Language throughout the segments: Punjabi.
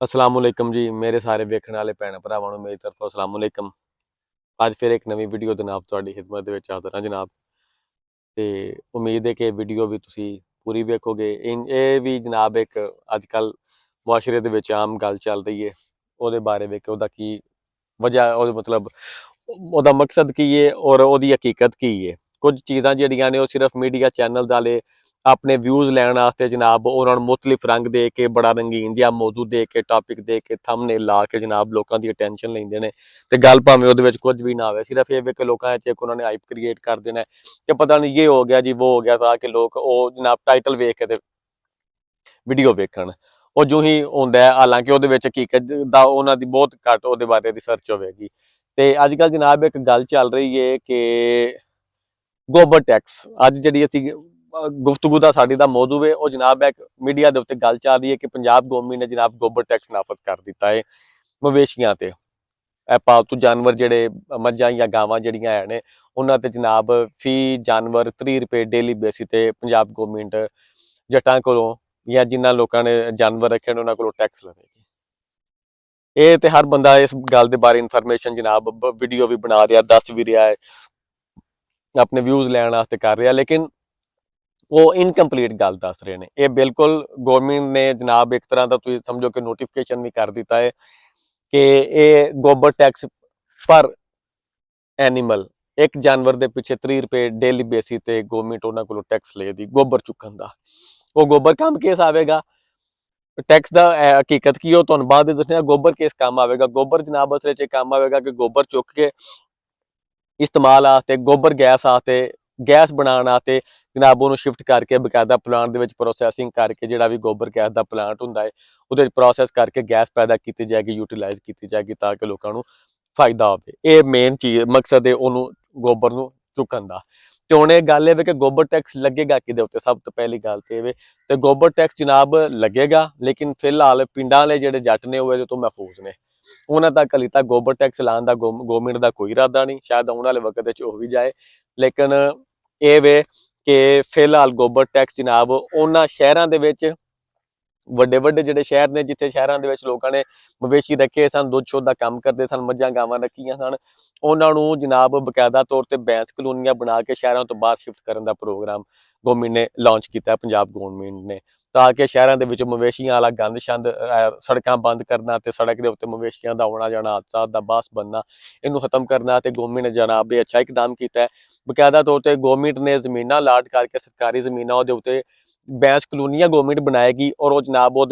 असलामुअलैकुम जी मेरे सारे वेखण वाले भैन भरावां नूं मेरी तरफों असलामुअलैकुम। अज फिर एक नवीं वीडियो दे नाल तुहाडी खिदमत दे विच हाज़र हां जनाब। ते उम्मीद है कि वीडियो भी तुसीं पूरी वेखोगे। ये भी जनाब एक अजकल मुआशरे दे विच आम गल चल रही है, ਉਹਦੇ बारे विच ਉਹਦਾ की वजह मतलब ਉਹਦਾ मकसद की है और ਉਹਦੀ हकीकत की है। कुछ चीज़ां ਜਿਹੜੀਆਂ ने ਉਹ सिर्फ मीडिया चैनल वाले अपने व्यूज़ लैण वास्ते जनाब उन्होंने मुख्तलिफ रंग दे के बड़ा रंगीन जिहा मौजू दे के टॉपिक दे के थंबनेल ला के जनाब लोगों की अटेंशन लेंदे ने ते गल भावें ਉਹਦੇ ਵਿੱਚ कुछ भी ना होवे, सिर्फ ये वे कि लोगों च एक उन्होंने हाइप क्रिएट कर देना है कि पता नहीं ये हो गया जी वो हो गया, ताकि लोग वो जनाब टाइटल वेख के ते वीडियो वेखण ਉਹ जो ही ਹੁੰਦਾ है। हालांकि ਉਹਦੇ ਵਿੱਚ हकीकत ਦਾ ਉਹਨਾਂ ਦੀ ਬਹੁਤ ਘੱਟ ਉਹਦੇ ਬਾਰੇ ਰਿਸਰਚ ਹੋਵੇਗੀ। ਤੇ ਅੱਜ ਕੱਲ ਜਨਾਬ ਇੱਕ ਗੱਲ ਚੱਲ ਰਹੀ ਹੈ ਕਿ ਗੋਬਰ ਟੈਕਸ ਅੱਜ ਜਿਹੜੀ ਅਸੀਂ ਗੁਫ਼ਤਗੂ ਦਾ ਸਾਡੀ ਦਾ ਮੌਜੂ ਹੈ ਉਹ ਜਨਾਬ ਇੱਕ ਮੀਡੀਆ ਦੇ ਉੱਤੇ ਗੱਲ ਚੱਲ ਰਹੀ ਹੈ ਕਿ ਪੰਜਾਬ ਗੌਰਮੈਂਟ ਨੇ ਜਨਾਬ ਗੋਬਰ ਟੈਕਸ ਨਾਫਜ਼ ਕਰ ਦਿੱਤਾ ਹੈ ਮਵੇਸ਼ੀਆਂ ਤੇ। ਇਹ ਪਾਲਤੂ ਜਾਨਵਰ ਜਿਹੜੇ ਮੱਝਾਂ ਜਾਂ ਗਾਵਾਂ ਜਿਹੜੀਆਂ ਹੈ ਨੇ ਉਹਨਾਂ ਤੇ ਜਨਾਬ ਫੀ ਜਾਨਵਰ 30 ਰੁਪਏ ਡੇਲੀ ਬੇਸਿਸ ਤੇ ਪੰਜਾਬ ਗੌਰਮੈਂਟ ਜੱਟਾਂ ਕੋਲੋਂ ਜਾਂ ਜਿਨ੍ਹਾਂ ਲੋਕਾਂ ਨੇ ਜਾਨਵਰ ਰੱਖੇ ਨੇ ਉਹਨਾਂ ਕੋਲੋਂ ਟੈਕਸ ਲਵੇਗੀ। ਇਹ ਤੇ ਹਰ ਬੰਦਾ ਇਸ ਗੱਲ ਦੇ ਬਾਰੇ ਇਨਫੋਰਮੇਸ਼ਨ ਜਨਾਬ ਵੀਡੀਓ ਵੀ ਬਣਾ ਰਿਹਾ, ਦੱਸ ਵੀ ਰਿਹਾ ਹੈ, अपने व्यूज़ लैण वास्ते कर रहा, लेकिन वो इनकंप्लीट गल दस रहे हैं। ये बिल्कुल गौरमेंट ने जनाब एक तरह का तुम समझो कि नोटिफिकेशन भी कर दिता है कि ये गोबर टैक्स पर एनीमल एक जानवर के पिछे 30 रुपए डेली बेसिस पे गौरमेंट उन्होंने को टैक्स लेगी गोबर चुकन का। वो गोबर काम केस आएगा, टैक्स का हकीकत की हो तो बाद दसने गोबर केस काम आएगा। गोबर जनाब असल काम आएगा कि गोबर चुक के इस्तेमाल वास्ते गोबर गैस वास्ते गैस बनाने वास्ते जनाब उन्होंने शिफ्ट करके बकायदा प्लांट के प्रोसैसिंग करके जो भी गोबर गैस का प्लांट होंगे वो प्रोसैस करके गैस पैदा की जाएगी, यूटिलाइज की जाएगी ताकि लोगों को फायदा हो। ये मेन चीज़ मकसद है उन्होंने गोबर को चुकन का। तो हूँ एक गल है कि गोबर टैक्स लगेगा कि सब तो पहली गल तो ये तो गोबर टैक्स जनाब लगेगा, लेकिन फिलहाल पिंडां वाले जो जट ने वो तो महफूज ने उन्होंने तक हली तक गोबर टैक्स लाने का गौरमेंट का कोई इरादा नहीं। शायद आने वाले वक्त हो भी जाए, लेकिन ये वे कि फिलहाल गोबर टैक्स जनाब उन्होंने शहरों के ਵੱਡੇ ਵੱਡੇ ਜਿਹੜੇ ਸ਼ਹਿਰ ਨੇ ਜਿੱਥੇ ਸ਼ਹਿਰਾਂ ਦੇ ਵਿੱਚ ਲੋਕਾਂ ਨੇ ਮਵੇਸ਼ੀ ਰੱਖੇ ਸਨ, ਦੁੱਧ ਸ਼ੁੱਧ ਦਾ ਕੰਮ ਕਰਦੇ ਸਨ, ਮੱਝਾਂ ਗਾਵਾਂ ਰੱਖੀਆਂ ਸਨ, ਉਹਨਾਂ ਨੂੰ ਜਨਾਬ ਬਕਾਇਦਾ ਤੌਰ ਤੇ ਬੈਂਸ ਕਲੋਨੀਆਂ ਬਣਾ ਕੇ ਸ਼ਹਿਰਾਂ ਤੋਂ ਬਾਹਰ ਸ਼ਿਫਟ ਕਰਨ ਦਾ ਪ੍ਰੋਗਰਾਮ ਗੌਰਮੈਂਟ ਨੇ ਲਾਂਚ ਕੀਤਾ, ਪੰਜਾਬ ਗੌਰਮੈਂਟ ਨੇ, ਤਾਂ ਕਿ ਸ਼ਹਿਰਾਂ ਦੇ ਵਿੱਚ ਮਵੇਸ਼ੀਆਂ ਵਾਲਾ ਗੰਦ ਛੰਦ ਸੜਕਾਂ ਬੰਦ ਕਰਨਾ ਤੇ ਸੜਕ ਦੇ ਉੱਤੇ ਮਵੇਸ਼ੀਆਂ ਦਾ ਆਉਣਾ ਜਾਣਾ ਹਾਦਸਾ ਦਾ ਬਾਸ ਬਣਨਾ ਇਹਨੂੰ ਖਤਮ ਕਰਨਾ ਤੇ ਗੌਰਮੈਂਟ ਨੇ ਜਨਾਬ ਇਹ ਅੱਛਾ ਇਕਦਾਮ ਕੀਤਾ ਹੈ। ਬਕਾਇਦਾ ਤੌਰ ਤੇ ਗੌਰਮੈਂਟ ਨੇ ਜ਼ਮੀਨਾਂ ਅਲਾਟ ਕਰਕੇ ਸਰਕਾਰੀ ਜ਼ਮੀਨਾਂ ਉਹਦੇ ਉੱਤੇ ਬੈਂਸ ਕਲੋਨੀਆਂ ਗੌਰਮੈਂਟ बनाएगी और वो जनाब वो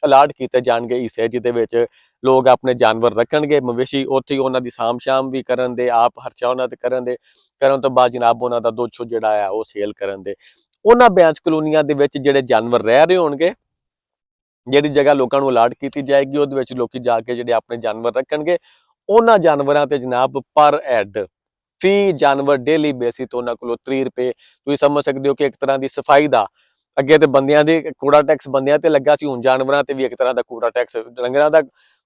ਅਲਾਟ ਕੀਤੇ ਜਾਣਗੇ ਹਿੱਸੇ ਜਿਹਦੇ ਵਿੱਚ ਲੋਕ ਆਪਣੇ ਜਾਨਵਰ ਰੱਖਣਗੇ ਮਵੇਸ਼ੀ ਉੱਥੇ ਹੀ ਉਹਨਾਂ ਦੀ ਸਾਂਭ ਸ਼ਾਮ ਵੀ ਕਰਨ ਦੇ ਆਪ ਖਰਚਾ ਉਹਨਾਂ ਤੇ ਕਰਨ ਤੋਂ ਬਾਅਦ ਜਨਾਬ ਉਹਨਾਂ ਦਾ ਦੁੱਧ ਸ਼ੁੱਧ ਜਿਹੜਾ ਹੈ ਉਹ ਸੇਲ ਕਰਨ ਦੇ। ਉਹਨਾਂ ਬੈਂਸ ਕਲੋਨੀਆਂ ਦੇ ਵਿੱਚ ਜਿਹੜੇ ਜਾਨਵਰ ਰਹਿ ਰਹੇ ਹੋਣਗੇ, ਜਿਹੜੀ ਜਗ੍ਹਾ ਲੋਕਾਂ ਨੂੰ ਅਲਾਟ ਕੀਤੀ ਜਾਏਗੀ ਉਹਦੇ ਵਿੱਚ ਲੋਕੀ ਜਾ ਕੇ ਜਿਹੜੇ ਆਪਣੇ ਜਾਨਵਰ ਰੱਖਣਗੇ, ਉਹਨਾਂ ਜਾਨਵਰਾਂ ਤੇ ਜਨਾਬ ਪਰ ਹੈਡ ਫੀ ਜਾਨਵਰ ਡੇਲੀ ਬੇਸਿਸ ਤੋਂ ਉਹਨਾਂ ਕੋਲੋਂ 30 ਰੁਪਏ ਤੁਸੀਂ ਸਮਝ ਸਕਦੇ ਹੋ ਕਿ ਇੱਕ ਤਰ੍ਹਾਂ ਦੀ ਸਫਾਈ ਦਾ। ਅੱਗੇ ਤੇ ਬੰਦਿਆਂ ਦੇ ਕੂੜਾ ਟੈਕਸ ਬੰਦਿਆਂ ਤੇ ਲੱਗਾ ਸੀ, ਹੁਣ ਜਾਨਵਰਾਂ ਤੇ ਵੀ ਇੱਕ ਤਰ੍ਹਾਂ ਦਾ ਕੂੜਾ ਟੈਕਸ ਡੰਗਰਾਂ ਦਾ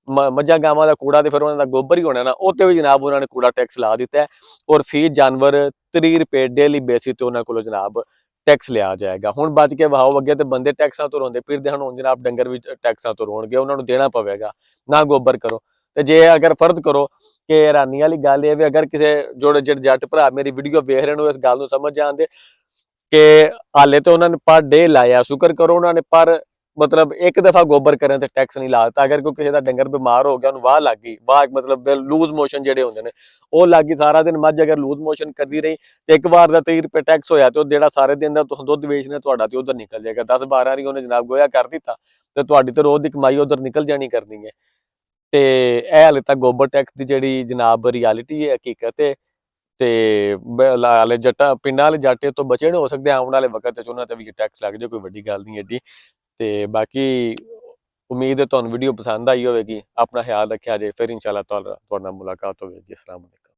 ਮੱਝਾਂ ਗਾਵਾਂ ਦਾ ਕੂੜਾ ਤੇ ਫਿਰ ਉਹਨਾਂ ਦਾ ਗੋਬਰ ਹੀ ਹੋਣਾ ਨਾ, ਉਹ ਤੇ ਵੀ ਜਨਾਬ ਉਹਨਾਂ ਨੇ ਕੂੜਾ ਟੈਕਸ ਲਾ ਦਿੱਤਾ ਹੈ ਔਰ ਫੀ ਜਾਨਵਰ 30 ਰੁਪਏ ਡੇਲੀ ਬੇਸਿਸ ਤੇ ਉਹਨਾਂ ਕੋਲੋਂ ਜਨਾਬ ਟੈਕਸ ਲਿਆ ਜਾਏਗਾ। ਹੁਣ ਬਚ ਕੇ ਵਹਾਓ, ਅੱਗੇ ਤੇ ਬੰਦੇ ਟੈਕਸਾਂ ਤੋਂ ਰੋਂਦੇ ਫਿਰਦੇ ਹਨ, ਹੁਣ ਜਨਾਬ ਡੰਗਰ ਵੀ ਟੈਕਸਾਂ ਤੋਂ ਰੋਣਗੇ, ਉਹਨਾਂ ਨੂੰ ਦੇਣਾ ਪਵੇਗਾ ਨਾ ਗੋਬਰ ਕਰੋ। ਤੇ ਜੇ ਅਗਰ ਫਰਜ਼ ਕਰੋ कि हैरानी वाली गल ये अगर किसी जोड़े जट भरा मेरी वीडियो वेख रहे हो इस गल समझ जाते कि हाले तो उन्होंने पर डे लाया, शुक्र करो उन्होंने पर मतलब एक दफा गोबर करें तो टैक्स नहीं लाता। अगर कोई किसी का डंगर बीमार हो गया उन्होंने वाह लग गई, वाह मतलब लूज मोशन जो होंगे ने वो लग गई, सारा दिन मझ अगर लूज मोशन करती रही तो एक बार का 30 रुपए टैक्स होया तो जो सारे दिन का तुम दुध बेचने तो उधर निकल जाएगा, 10-12 नहीं उन्हें जनाब गोया कर दिता तो तो रोज की कमाई उधर निकल जानी करनी है। ਤੇ ਇਹ ਹਾਲੇ ਤੱਕ ਗੋਬਰ ਟੈਕਸ ਦੀ ਜਿਹੜੀ ਜਨਾਬ ਰਿਐਲਿਟੀ ਹੈ, ਹਕੀਕਤ ਹੈ ਤੇ ਹਾਲੇ ਜੱਟਾਂ ਪਿੰਡਾਂ ਵਾਲੇ ਜੱਟ ਤੋਂ ਬਚੇ ਨਹੀਂ ਹੋ ਸਕਦੇ। ਆਉਣ ਵਾਲੇ ਵਕਤ 'ਚ ਉਹਨਾਂ ਤੇ ਵੀ ਟੈਕਸ ਲੱਗ ਜਾਏ, ਕੋਈ ਵੱਡੀ ਗੱਲ ਨਹੀਂ ਐਡੀ। ਤੇ ਬਾਕੀ ਉਮੀਦ ਹੈ ਤੁਹਾਨੂੰ ਵੀਡੀਓ ਪਸੰਦ ਆਈ ਹੋਵੇਗੀ। ਆਪਣਾ ਖਿਆਲ ਰੱਖਿਆ ਜੇ, ਫਿਰ ਇਨਸ਼ਾਅੱਲਾ ਤੁਹਾਡੇ ਨਾਲ ਮੁਲਾਕਾਤ ਹੋਵੇਗੀ। ਅਸਲਾਮ ਅਲੈਕੁਮ।